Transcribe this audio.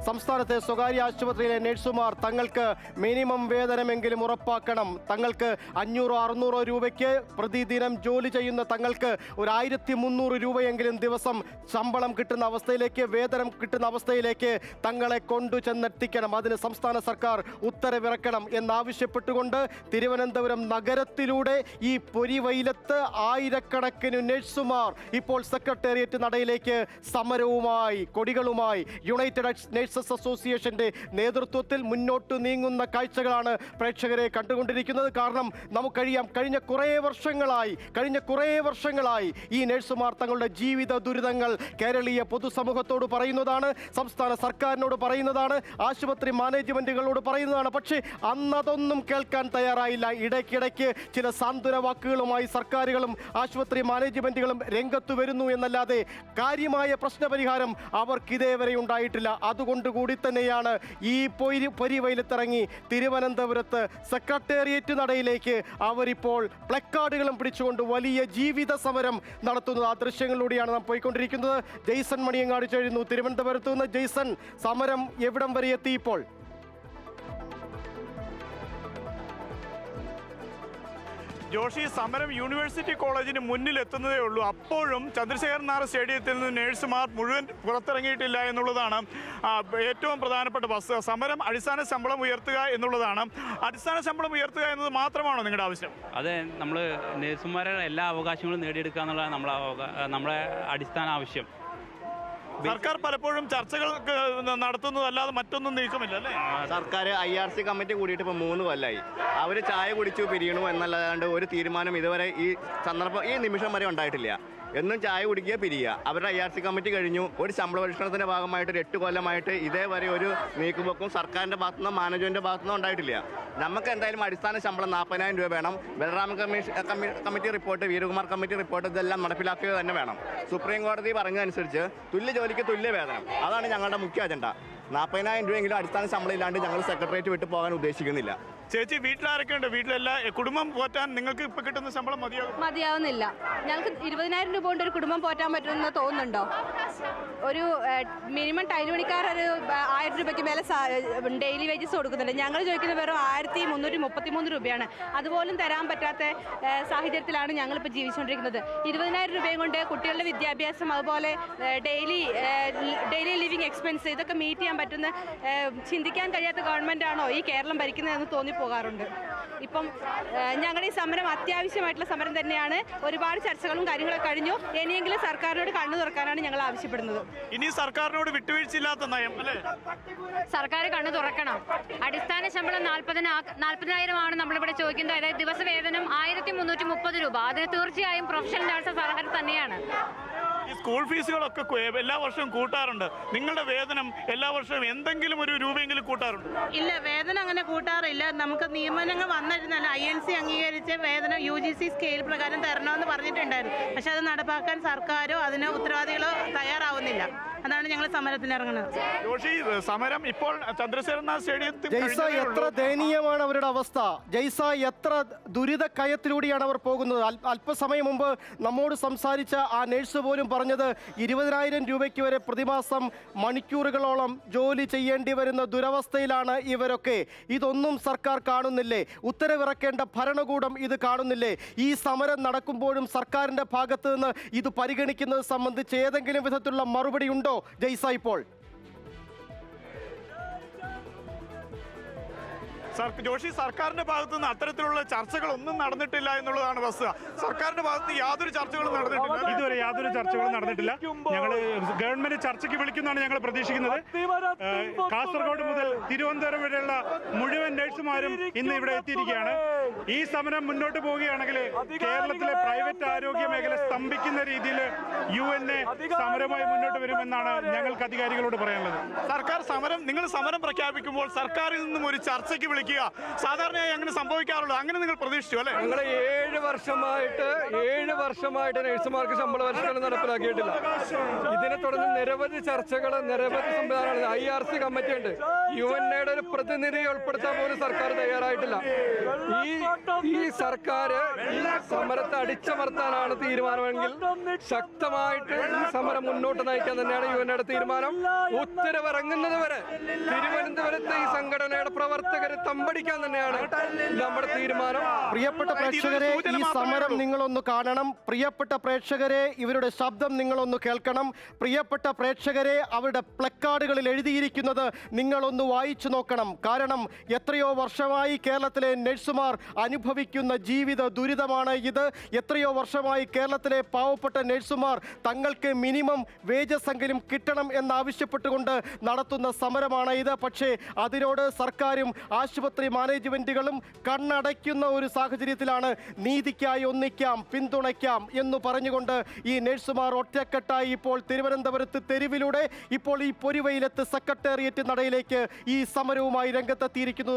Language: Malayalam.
സംസ്ഥാനത്തെ സ്വകാര്യ ആശുപത്രിയിലെ നഴ്സുമാർ തങ്ങൾക്ക് മിനിമം വേതനമെങ്കിലും ഉറപ്പാക്കണം. തങ്ങൾക്ക് 500-600 രൂപയ്ക്ക് പ്രതിദിനം ജോലി ചെയ്യുന്ന തങ്ങൾക്ക് ഒരു 1300 രൂപയെങ്കിലും ദിവസം ശമ്പളം കിട്ടുന്ന അവസ്ഥയിലേക്ക്, വേതനം കിട്ടുന്ന അവസ്ഥയിലേക്ക് തങ്ങളെ കൊണ്ടു ചെന്നെത്തിക്കണം. അതിന് സംസ്ഥാന സർക്കാർ ഉത്തരവിറക്കണം എന്നാവശ്യപ്പെട്ടുകൊണ്ട് തിരുവനന്തപുരം നഗരത്തിലൂടെ ഈ പൊരിവെയിലത്ത് ആയിരക്കണക്കിന് നഴ്സുമാർ ഇപ്പോൾ സെക്രട്ടേറിയറ്റ് നടയിലേക്ക് സമരവുമായി, കൊടികളുമായി യുണൈറ്റഡ് നഴ്സസ് അസോസിയേഷന്റെ നേതൃത്വത്തിൽ മുന്നോട്ട് നീങ്ങുന്ന കാഴ്ചകളാണ് പ്രേക്ഷകരെ കണ്ടുകൊണ്ടിരിക്കുന്നത്. കാരണം നമുക്കറിയാം, കഴിഞ്ഞ കുറേ വർഷങ്ങളായി ഈ നഴ്സുമാർ തങ്ങളുടെ ജീവിത ദുരിതങ്ങൾ കേരളീയ പൊതുസമൂഹത്തോട് പറയുന്നതാണ്, സംസ്ഥാന സർക്കാരിനോട് പറയുന്നതാണ്, ആശുപത്രി മാനേജ്മെന്റുകളോട് പറയുന്നതാണ്. പക്ഷേ അന്നതൊന്നും കേൾക്കാൻ തയ്യാറായില്ല. ഇടയ്ക്കിടയ്ക്ക് ചില സാന്ത്വന വാക്കുകളുമായി സർക്കാരുകളും ആശുപത്രി മാനേജ്മെന്റുകളും രംഗത്ത് വരുന്നു എന്നല്ലാതെ കാര്യമായ പ്രശ്നപരിഹാരം അവർക്കിതേവരെ ഉണ്ടായിട്ടില്ല. അതുകൊണ്ടുകൂടി തന്നെയാണ് ഈ പൊരിവെയിലത്തിറങ്ങി തിരുവനന്തപുരത്ത് സെക്രട്ടേറിയറ്റ് നടയിലേക്ക് അവരിപ്പോൾ പ്ലക്കാർഡുകളും പിടിച്ചുകൊണ്ട് വലിയ ജീവിത സമരം നടത്തുന്നത്. ആ ദൃശ്യങ്ങളിലൂടെയാണ് നാം പോയിക്കൊണ്ടിരിക്കുന്നത്. ജെയ്സൺ മണിയങ്ങാട് ചേരുന്നു തിരുവനന്തപുരത്ത് നിന്ന്. ജെയ്സൺ, സമരം എവിടം വരെ എത്തി ഇപ്പോൾ? ജോഷി, സമരം യൂണിവേഴ്സിറ്റി കോളേജിന് മുന്നിൽ എത്തുന്നതേ ഉള്ളൂ. അപ്പോഴും ചന്ദ്രശേഖരൻ നായർ സ്റ്റേഡിയത്തിൽ നിന്ന് നഴ്സുമാർ മുഴുവൻ പുറത്തിറങ്ങിയിട്ടില്ല എന്നുള്ളതാണ് ഏറ്റവും പ്രധാനപ്പെട്ട വസ്തുത. സമരം അടിസ്ഥാന ശമ്പളം ഉയർത്തുക എന്നുള്ളതാണ്. അടിസ്ഥാന ശമ്പളം ഉയർത്തുക എന്നത് മാത്രമാണോ നിങ്ങളുടെ ആവശ്യം? അതെ, നമ്മൾ നഴ്സുമാരുടെ എല്ലാ അവകാശങ്ങളും നേടിയെടുക്കുക എന്നുള്ളതാണ് നമ്മളെ അടിസ്ഥാന ആവശ്യം. സർക്കാർ പലപ്പോഴും ചർച്ചകൾ നടത്തുന്നതല്ലാതെ മറ്റൊന്നും നീക്കമില്ല അല്ലേ? സർക്കാർ IRC കമ്മിറ്റി കൂടിയിട്ട് ഇപ്പോൾ 3 കൊല്ലമായി. അവർ ചായ കുടിച്ചു പിരിയണു എന്നല്ലാണ്ട് ഒരു തീരുമാനം ഇതുവരെ ഈ നിമിഷം വരെ ഉണ്ടായിട്ടില്ല. എന്നും ചായ കുടിക്കുക, പിരിയുക. അവരുടെ IRC കമ്മിറ്റി കഴിഞ്ഞു. ഒരു ശമ്പള പരിഷ്കരണത്തിൻ്റെ ഭാഗമായിട്ട് 8 കൊല്ലമായിട്ട് ഇതേവരെ ഒരു നീക്കുപോക്കും സർക്കാരിൻ്റെ ഭാഗത്തുനിന്നോ മാനേജ്മെൻറ്റിൻ്റെ ഭാഗത്തുനിന്നോ ഉണ്ടായിട്ടില്ല. നമുക്ക് എന്തായാലും അടിസ്ഥാന ശമ്പളം 40,000 രൂപ വേണം. Balaram committee report, Veerakumar committee report, ഇതെല്ലാം നടപ്പിലാക്കുക തന്നെ വേണം. സുപ്രീം കോടതി പറഞ്ഞതനുസരിച്ച് തുല്യ ജോലിക്ക് തുല്യ വേതനം, അതാണ് ഞങ്ങളുടെ മുഖ്യ അജണ്ട. 40,000 രൂപയെങ്കിലും അടിസ്ഥാന ശമ്പളം ഇല്ലാണ്ട് ഞങ്ങൾ സെക്രട്ടേറിയറ്റ് വിട്ടു പോകാൻ ഉദ്ദേശിക്കുന്നില്ല. ചേച്ചി, വീട്ടിലാരൊക്കെ ഉണ്ട്? വീട്ടിലെല്ലാം കുടുംബം പോറ്റാൻ നിങ്ങൾക്ക് ഇപ്പൊ കിട്ടുന്ന ശമ്പളം മതിയാവുന്നില്ല. ഞങ്ങൾക്ക് 20,000 രൂപ കൊണ്ട് ഒരു കുടുംബം പോറ്റാൻ പറ്റുമെന്ന് തോന്നുന്നുണ്ടോ? ഒരു മിനിമം ടൈൽ പണിക്കാർ ഒരു 1000 രൂപയ്ക്ക് മേലെ ഡെയിലി വേജസ് കൊടുക്കുന്നുണ്ട്. ഞങ്ങൾ ചോദിക്കുന്നത് വെറും 1333 രൂപയാണ്. അതുപോലും തരാൻ പറ്റാത്ത സാഹചര്യത്തിലാണ് ഞങ്ങളിപ്പോൾ ജീവിച്ചുകൊണ്ടിരിക്കുന്നത്. 20,000 രൂപയും കൊണ്ട് കുട്ടികളുടെ വിദ്യാഭ്യാസം, അതുപോലെ ഡെയിലി ലിവിങ് എക്സ്പെൻസ്, ഇതൊക്കെ മീറ്റ് ചെയ്യാൻ പറ്റുന്ന, ചിന്തിക്കാൻ കഴിയാത്ത ഗവൺമെൻറ്റാണോ ഈ കേരളം ഭരിക്കുന്നതെന്ന് തോന്നിപ്പോകാറുണ്ട്. ഇപ്പം ഞങ്ങളുടെ ഈ സമരം അത്യാവശ്യമായിട്ടുള്ള സമരം തന്നെയാണ്. ഒരുപാട് ചർച്ചകളും കാര്യങ്ങളൊക്കെ കഴിഞ്ഞു. ഇനിയെങ്കിലും സർക്കാരിനോട് കണ്ണു തുറക്കാനാണ് ഞങ്ങൾ ആവശ്യപ്പെടുന്നത്. ഇനി സർക്കാരിനോട് വിട്ടുവീഴ്ചയില്ലാത്ത നയം അല്ലേ? സർക്കാർ കണ്ണു തുറക്കണം. അടിസ്ഥാന ശമ്പളം 40,000 ആണ് നമ്മളിവിടെ ചോദിക്കുന്നത്. അതായത് ദിവസവേതനം 1330 രൂപ. അതിന് തീർച്ചയായും പ്രൊഫഷണൽ നഴ്സസ് അർഹർ തന്നെയാണ്. ഈ സ്കൂൾ ഫീസുകളൊക്കെ എല്ലാ വർഷവും കൂട്ടാറുണ്ട്. നിങ്ങളുടെ വേതനം എല്ലാ വർഷവും എന്തെങ്കിലും ഒരു രൂപയെങ്കിലും കൂട്ടാറുണ്ട്? ഇല്ല, വേതനം അങ്ങനെ കൂട്ടാറില്ല. നമുക്ക് നിയമനങ്ങൾ വന്നിരുന്നല്ല, INC അംഗീകരിച്ച വേതനം UGC സ്കെയിൽ പ്രകാരം തരണമെന്ന് പറഞ്ഞിട്ടുണ്ടായിരുന്നു. പക്ഷെ അത് നടപ്പാക്കാൻ സർക്കാരോ അതിന് ഉത്തരവാദികളോ തയ്യാറാവുന്നില്ല. അതാണ് ഞങ്ങൾ സമരത്തിനിറങ്ങുന്നത്. ജോഷി, സമരം ഇപ്പോൾ ചന്ദ്രശേഖരൻ നായർ സ്റ്റേഡിയത്തിൽ എത്ര ദയനീയമാണ് അവരുടെ അവസ്ഥ. ജയ്സ, എത്ര ദുരിത കയത്തിലൂടെയാണ് അവർ പോകുന്നത്. അല്പസമയം മുമ്പ് നമ്മോട് സംസാരിച്ച ആ നഴ്സ് പോലും പറഞ്ഞത് 20,000 രൂപയ്ക്ക് വരെ പ്രതിമാസം മണിക്കൂറുകളോളം ജോലി ചെയ്യേണ്ടി വരുന്ന ദുരവസ്ഥയിലാണ് ഇവരൊക്കെ. ഇതൊന്നും സർക്കാർ കാണുന്നില്ലേ? ഉത്തരവിറക്കേണ്ട ഭരണകൂടം ഇത് കാണുന്നില്ലേ? ഈ സമരം നടക്കുമ്പോഴും സർക്കാരിൻ്റെ ഭാഗത്ത് നിന്ന് ഇത് പരിഗണിക്കുന്നത് സംബന്ധിച്ച് ഏതെങ്കിലും വിധത്തിലുള്ള മറുപടി ഉണ്ടോ ജയ്സ ഇപ്പോൾ? ജോഷി, സർക്കാരിന്റെ ഭാഗത്തു നിന്ന് അത്തരത്തിലുള്ള ചർച്ചകളൊന്നും നടന്നിട്ടില്ല എന്നുള്ളതാണ് വസ്തുത. സർക്കാരിന്റെ ഭാഗത്ത് യാതൊരു ചർച്ചകളും നടന്നിട്ടില്ല. ഇതുവരെ യാതൊരു ചർച്ചകളും നടന്നിട്ടില്ല. ഞങ്ങൾ ഗവൺമെന്റ് ചർച്ചയ്ക്ക് വിളിക്കുന്നതാണ് ഞങ്ങൾ പ്രതീക്ഷിക്കുന്നത്. കാസർഗോഡ് മുതൽ തിരുവനന്തപുരം വരെയുള്ള മുഴുവൻ നഴ്സുമാരും ഇന്ന് ഇവിടെ എത്തിയിരിക്കുകയാണ്. ഈ സമരം മുന്നോട്ട് പോവുകയാണെങ്കിൽ കേരളത്തിലെ പ്രൈവറ്റ് ആരോഗ്യ മേഖല സ്തംഭിക്കുന്ന രീതിയിൽ UNA സമരമായി മുന്നോട്ട് വരുമെന്നാണ് ഞങ്ങൾക്ക് അധികാരികളോട് പറയാനുള്ളത്. നിങ്ങൾ സമരം പ്രഖ്യാപിക്കുമ്പോൾ സർക്കാരിൽ നിന്നും ഒരു ചർച്ചയ്ക്ക് പിന്തുണയ്ക്കുക. സാധാരണയായി അങ്ങനെ സംഭവിക്കാറുള്ളത്, അങ്ങനെ നിങ്ങൾ പ്രതീക്ഷിച്ചു അല്ലേ? ഞങ്ങൾ 7 വർഷമായിട്ട് നഴ്സുമാർക്ക് ശമ്പള പരിഷ്കരണം നടപ്പിലാക്കിയിട്ടില്ല. ഇതിനെ തുടർന്ന് നിരവധി ചർച്ചകൾ, നിരവധി സംവിധാനങ്ങൾ, IRC കമ്മിറ്റി ഉണ്ട്. UNAയുടെ ഒരു പ്രതിനിധിയെ ഉൾപ്പെടുത്താൻ പോലും സർക്കാർ തയ്യാറായിട്ടില്ല. ഈ സർക്കാർ ഈ സമരത്തെ അടിച്ചമർത്താനാണ് തീരുമാനമെങ്കിൽ ശക്തമായിട്ട് ഈ സമരം മുന്നോട്ട് നയിക്കാൻ തന്നെയാണ് UNAയുടെ തീരുമാനം. ഉത്തരവിറങ്ങുന്നത് വരെ തിരുവനന്തപുരത്തെ ഈ സംഘടനയുടെ പ്രവർത്തകരെ തമ്പടിക്കാൻ തന്നെയാണ് നമ്മുടെ തീരുമാനം. പ്രിയപ്പെട്ട പ്രേക്ഷകരെ, ഈ സമരം നിങ്ങളൊന്ന് കാണണം. പ്രിയപ്പെട്ട പ്രേക്ഷകരെ, ഇവരുടെ ശബ്ദം നിങ്ങളൊന്ന് കേൾക്കണം. പ്രിയപ്പെട്ട പ്രേക്ഷകരെ, അവരുടെ പ്ലക്കാർഡുകളിൽ എഴുതിയിരിക്കുന്നത് നിങ്ങളൊന്ന് വായിച്ചു നോക്കണം. കാരണം എത്രയോ വർഷമായി കേരളത്തിലെ നഴ്സുമാർ അനുഭവിക്കുന്ന ജീവിത ദുരിതമാണ് ഇത്. എത്രയോ വർഷമായി കേരളത്തിലെ പാവപ്പെട്ട നഴ്സുമാർ തങ്ങൾക്ക് മിനിമം വേജസ് എങ്കിലും കിട്ടണം എന്നാവശ്യപ്പെട്ടുകൊണ്ട് നടത്തുന്ന സമരമാണ് ഇത്. പക്ഷേ അതിനോട് സർക്കാരും ആശുപത്രി മാനേജ്മെന്റുകളും കണ്ണടയ്ക്കുന്ന ഒരു സാഹചര്യത്തിലാണ് നീതിക്കായി ഒന്നിക്കാം, പിന്തുണയ്ക്കാം എന്ന് പറഞ്ഞുകൊണ്ട് ഈ നഴ്സുമാർ ഒറ്റക്കെട്ടായി ഇപ്പോൾ തിരുവനന്തപുരത്ത് തെരുവിലൂടെ ഇപ്പോൾ ഈ പൊരുവയിലത്ത് സെക്രട്ടേറിയറ്റ് നടയിലേക്ക് ഈ സമരവുമായി രംഗത്തെത്തിയിരിക്കുന്നത്.